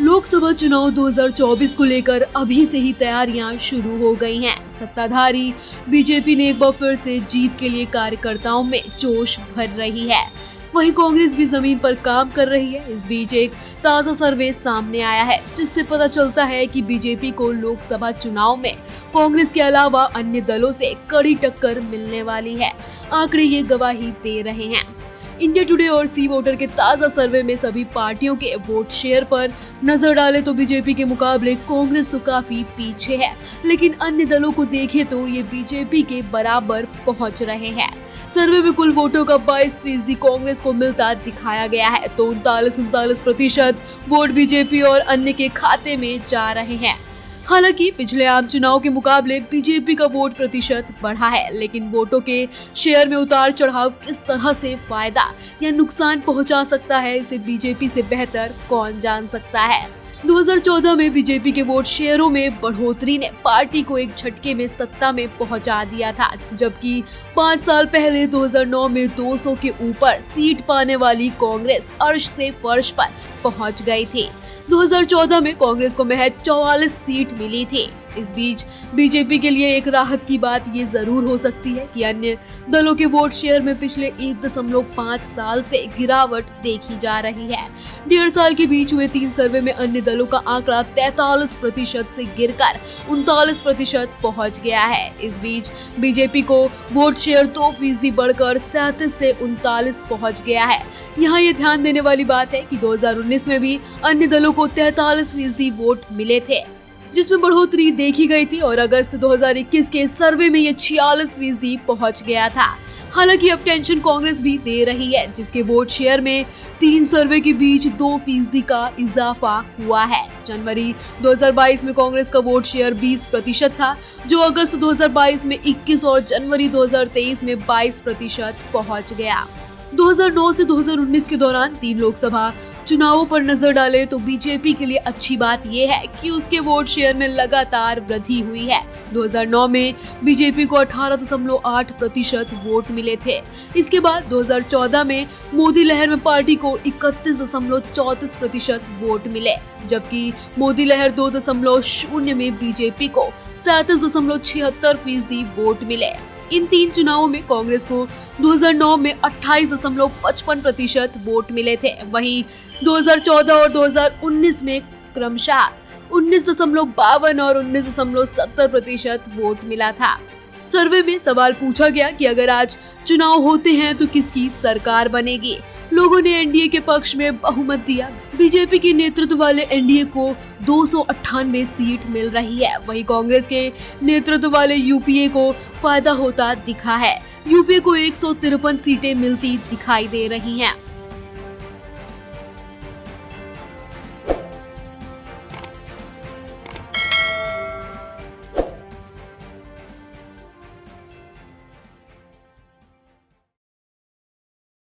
लोकसभा चुनाव 2024 को लेकर अभी से ही तैयारियां शुरू हो गई हैं। सत्ताधारी बीजेपी ने एक बार फिर से जीत के लिए कार्यकर्ताओं में जोश भर रही है। वहीं कांग्रेस भी जमीन पर काम कर रही है। इस बीच एक ताजा सर्वे सामने आया है, जिससे पता चलता है कि बीजेपी को लोकसभा चुनाव में कांग्रेस के अलावा अन्य दलों से कड़ी टक्कर मिलने वाली है। आंकड़े ये गवाही दे रहे हैं। इंडिया टुडे और सी वोटर के ताजा सर्वे में सभी पार्टियों के वोट शेयर पर नजर डाले तो बीजेपी के मुकाबले कांग्रेस तो काफी पीछे है, लेकिन अन्य दलों को देखें तो ये बीजेपी के बराबर पहुंच रहे हैं। सर्वे में कुल वोटों का 22% कांग्रेस को मिलता दिखाया गया है, तो 39% वोट बीजेपी और अन्य के खाते में जा रहे हैं। हालांकि पिछले आम चुनाव के मुकाबले बीजेपी का वोट प्रतिशत बढ़ा है, लेकिन वोटों के शेयर में उतार चढ़ाव किस तरह से फायदा या नुकसान पहुंचा सकता है, इसे बीजेपी से बेहतर कौन जान सकता है। 2014 में बीजेपी के वोट शेयरों में बढ़ोतरी ने पार्टी को एक झटके में सत्ता में पहुंचा दिया था, जबकि 5 साल पहले 2009 में 200 के ऊपर सीट पाने वाली कांग्रेस अर्श से फर्श पर पहुंच गई थी। 2014 में कांग्रेस को महज 44 सीट मिली थी। इस बीच बीजेपी के लिए एक राहत की बात ये जरूर हो सकती है कि अन्य दलों के वोट शेयर में पिछले 1.5 साल से गिरावट देखी जा रही है। 1.5 साल के बीच हुए 3 सर्वे में अन्य दलों का आंकड़ा 43% से गिरकर 39% पहुंच गया है। इस बीच बीजेपी को वोट शेयर 2% बढ़कर 37 से 39 पहुंच गया है। यहाँ ये ध्यान देने वाली बात है कि 2019 में भी अन्य दलों को 43% वोट मिले थे, जिसमें बढ़ोतरी देखी गई थी, और अगस्त 2021 के सर्वे में ये 46% पहुंच गया था। हालांकि अब टेंशन कांग्रेस भी दे रही है, जिसके वोट शेयर में 3 सर्वे के बीच 2% का इजाफा हुआ है। जनवरी 2022 में कांग्रेस का वोट शेयर 20% था, जो अगस्त 2022 में 21 और जनवरी 2023 में 22% पहुंच गया। 2009 से 2019 के दौरान 3 लोकसभा चुनावों पर नजर डालें तो बीजेपी के लिए अच्छी बात यह है कि उसके वोट शेयर में लगातार वृद्धि हुई है। 2009 में बीजेपी को 18.8% वोट मिले थे। इसके बाद 2014 में मोदी लहर में पार्टी को 31.34% वोट मिले, जबकि मोदी लहर 2.0 में बीजेपी को 37.76% वोट मिले। इन 3 चुनावों में कांग्रेस को 2009 में 28.55% वोट मिले थे। वहीं 2014 और 2019 में क्रमशः 19.52 और 19.70% वोट मिला था। सर्वे में सवाल पूछा गया कि अगर आज चुनाव होते हैं तो किसकी सरकार बनेगी। लोगों ने एनडीए के पक्ष में बहुमत दिया। बीजेपी के नेतृत्व वाले एनडीए को 298 सीट मिल रही है। वहीं कांग्रेस के नेतृत्व वाले यूपीए को फायदा होता दिखा है। यूपीए को 153 सीटें मिलती दिखाई दे रही हैं।